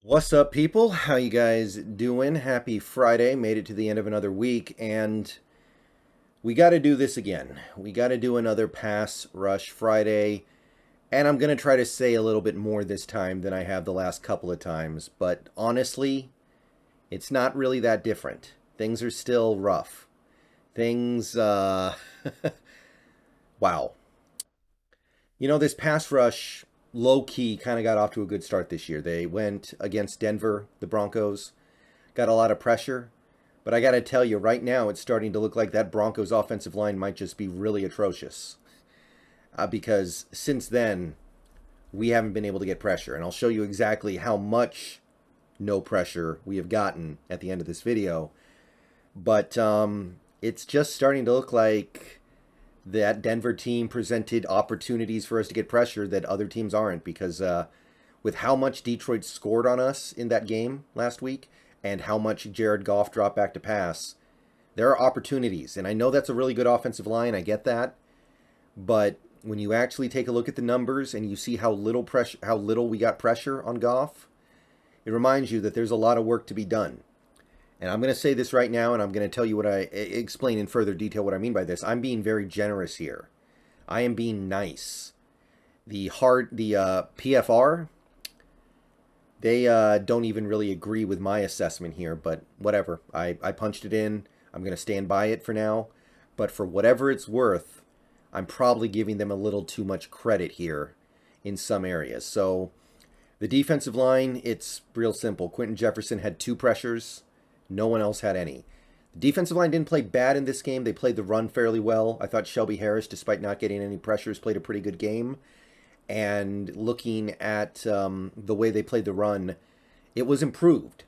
What's up, people? How you guys doing? Happy Friday. Made it to the end of another week, and we got to do this again. We got to do another Pass Rush Friday, and I'm going to try to say a little bit more this time than I have the last couple of times, but honestly, it's not really that different. Things are still rough. Things, wow. This Pass Rush, low key, kind of got off to a good start this year. They went against Denver, the Broncos, got a lot of pressure. But I got to tell you, right now, it's starting to look like that Broncos offensive line might just be really atrocious. Because since then, we haven't been able to get pressure. And I'll show you exactly how much no pressure we have gotten at the end of this video. But it's just starting to look like that Denver team presented opportunities for us to get pressure that other teams aren't, because with how much Detroit scored on us in that game last week and how much Jared Goff dropped back to pass, there are opportunities. And I know that's a really good offensive line. I get that. But when you actually take a look at the numbers and you see how little we got pressure on Goff, it reminds you that there's a lot of work to be done. And I'm going to say this right now, and I'm going to tell you explain in further detail what I mean by this. I'm being very generous here. I am being nice. The PFR, they don't even really agree with my assessment here, but whatever. I punched it in. I'm going to stand by it for now. But for whatever it's worth, I'm probably giving them a little too much credit here in some areas. So the defensive line, it's real simple. Quentin Jefferson had 2 pressures. No one else had any. The defensive line didn't play bad in this game. They played the run fairly well. I thought Shelby Harris, despite not getting any pressures, played a pretty good game. And looking at the way they played the run, it was improved.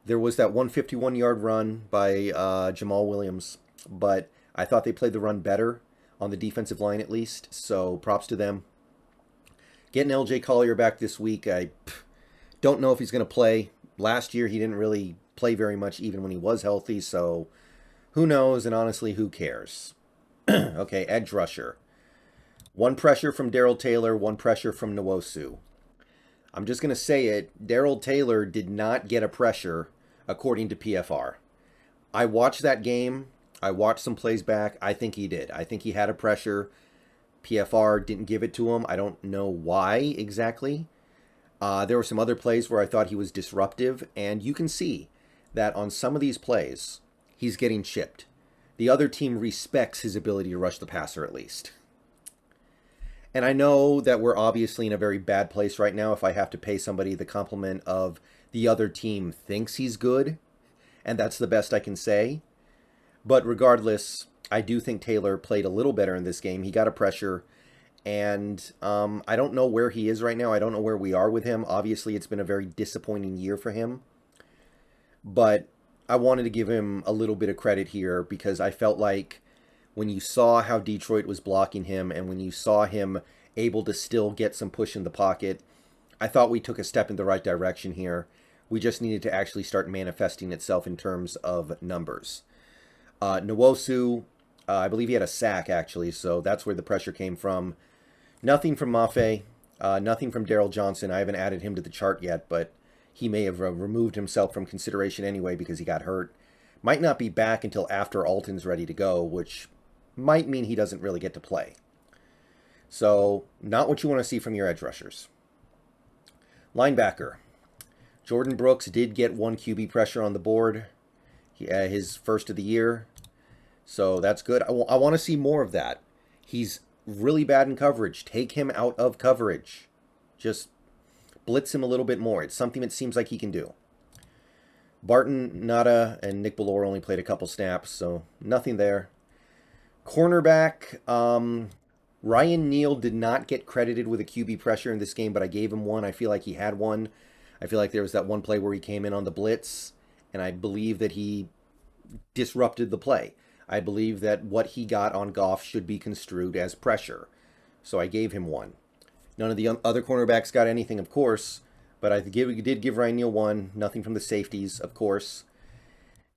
There was that 151-yard run by Jamal Williams, but I thought they played the run better on the defensive line at least, so props to them. Getting LJ Collier back this week, I don't know if he's going to play. Last year, he didn't really play very much even when he was healthy, so who knows, and honestly, who cares? Okay, edge rusher. 1 pressure from Darrell Taylor, 1 pressure from Nwosu. I'm just going to say it, Darrell Taylor did not get a pressure according to PFR. I watched that game. I watched some plays back. I think he did. I think he had a pressure. PFR didn't give it to him. I don't know why exactly. There were some other plays where I thought he was disruptive, and you can see that on some of these plays, he's getting chipped. The other team respects his ability to rush the passer at least. And I know that we're obviously in a very bad place right now if I have to pay somebody the compliment of the other team thinks he's good, and that's the best I can say. But regardless, I do think Taylor played a little better in this game. He got a pressure, and I don't know where he is right now. I don't know where we are with him. Obviously, it's been a very disappointing year for him. But I wanted to give him a little bit of credit here because I felt like when you saw how Detroit was blocking him and when you saw him able to still get some push in the pocket, I thought we took a step in the right direction here. We just needed to actually start manifesting itself in terms of numbers. Nwosu, I believe he had a sack actually, so that's where the pressure came from. Nothing from Mafe, nothing from Daryl Johnson. I haven't added him to the chart yet, but he may have removed himself from consideration anyway because he got hurt. Might not be back until after Alton's ready to go, which might mean he doesn't really get to play. So, not what you want to see from your edge rushers. Linebacker. Jordan Brooks did get 1 QB pressure on the board. His first of the year. So, that's good. I want to see more of that. He's really bad in coverage. Take him out of coverage. Just blitz him a little bit more. It's something it seems like he can do. Barton, Nada, and Nick Bellore only played a couple snaps, so nothing there. Cornerback, Ryan Neal did not get credited with a QB pressure in this game, but I gave him one. I feel like he had one. I feel like there was that one play where he came in on the blitz, and I believe that he disrupted the play. I believe that what he got on Goff should be construed as pressure, so I gave him one. None of the other cornerbacks got anything, of course, but I did give Ryan Neal one. Nothing from the safeties, of course.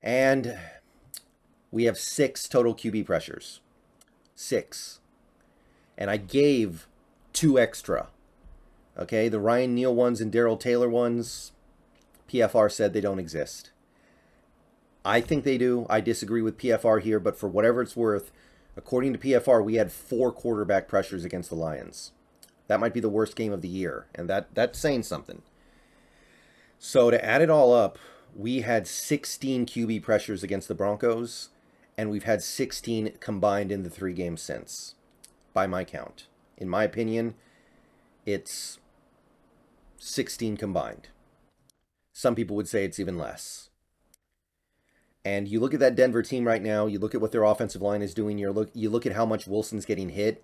And we have 6 total QB pressures. 6. And I gave 2 extra. Okay, the Ryan Neal ones and Darrell Taylor ones, PFR said they don't exist. I think they do. I disagree with PFR here, but for whatever it's worth, according to PFR, we had 4 quarterback pressures against the Lions. That might be the worst game of the year, and that's saying something. So to add it all up, we had 16 QB pressures against the Broncos, and we've had 16 combined in the 3 games since, by my count. In my opinion, it's 16 combined. Some people would say it's even less. And you look at that Denver team right now, you look at what their offensive line is doing, you look at how much Wilson's getting hit.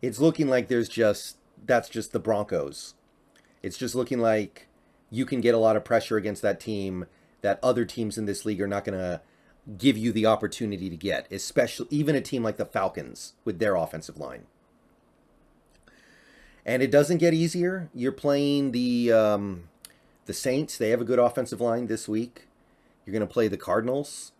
It's looking like that's just the Broncos. It's just looking like you can get a lot of pressure against that team that other teams in this league are not going to give you the opportunity to get, especially even a team like the Falcons with their offensive line. And it doesn't get easier. You're playing the Saints. They have a good offensive line this week. You're going to play the Cardinals.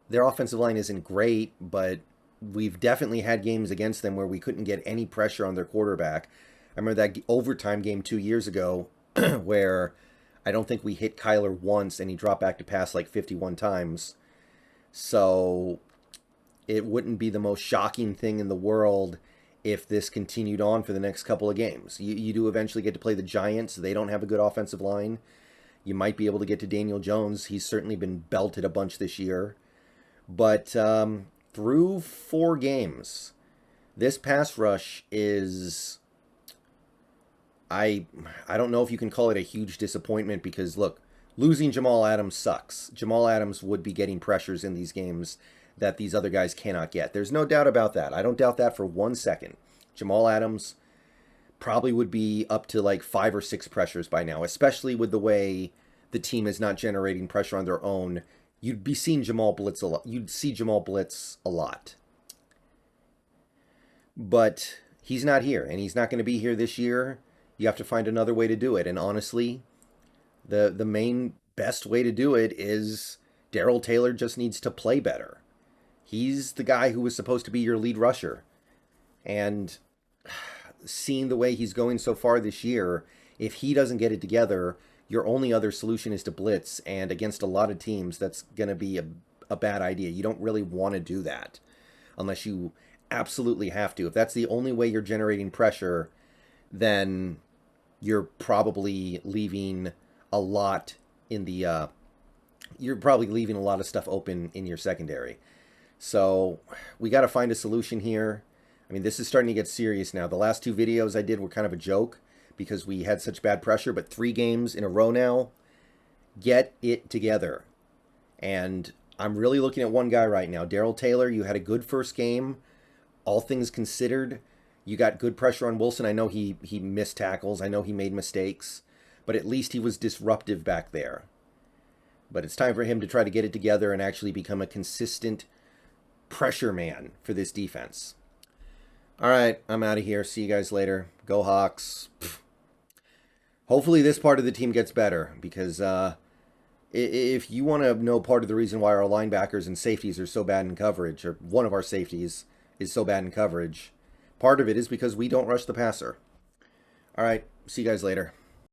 Their offensive line isn't great, but we've definitely had games against them where we couldn't get any pressure on their quarterback. I remember that overtime game 2 years ago where I don't think we hit Kyler once and he dropped back to pass like 51 times. So it wouldn't be the most shocking thing in the world if this continued on for the next couple of games. You do eventually get to play the Giants. They don't have a good offensive line. You might be able to get to Daniel Jones. He's certainly been belted a bunch this year. But through 4 games, this pass rush is... I don't know if you can call it a huge disappointment because, look, losing Jamal Adams sucks. Jamal Adams would be getting pressures in these games that these other guys cannot get. There's no doubt about that. I don't doubt that for 1 second. Jamal Adams probably would be up to like 5 or 6 pressures by now, especially with the way the team is not generating pressure on their own. You'd be seeing Jamal blitz a lot. You'd see Jamal blitz a lot. But he's not here, and he's not going to be here this year. You have to find another way to do it. And honestly, the main best way to do it is Darrell Taylor just needs to play better. He's the guy who was supposed to be your lead rusher. And seeing the way he's going so far this year, if he doesn't get it together, your only other solution is to blitz. And against a lot of teams, that's going to be a bad idea. You don't really want to do that unless you absolutely have to. If that's the only way you're generating pressure, then you're probably leaving a lot in the you're probably leaving a lot of stuff open in your secondary. So we got to find a solution here. I mean, this is starting to get serious now. The last 2 videos I did were kind of a joke because we had such bad pressure, but 3 games in a row now, get it together. And I'm really looking at one guy right now. Darrell Taylor, you had a good first game. All things considered, you got good pressure on Wilson. I know he missed tackles. I know he made mistakes. But at least he was disruptive back there. But it's time for him to try to get it together and actually become a consistent pressure man for this defense. All right, I'm out of here. See you guys later. Go Hawks. Hopefully this part of the team gets better because if you want to know part of the reason why our linebackers and safeties are so bad in coverage, or one of our safeties is so bad in coverage, part of it is because we don't rush the passer. All right, see you guys later.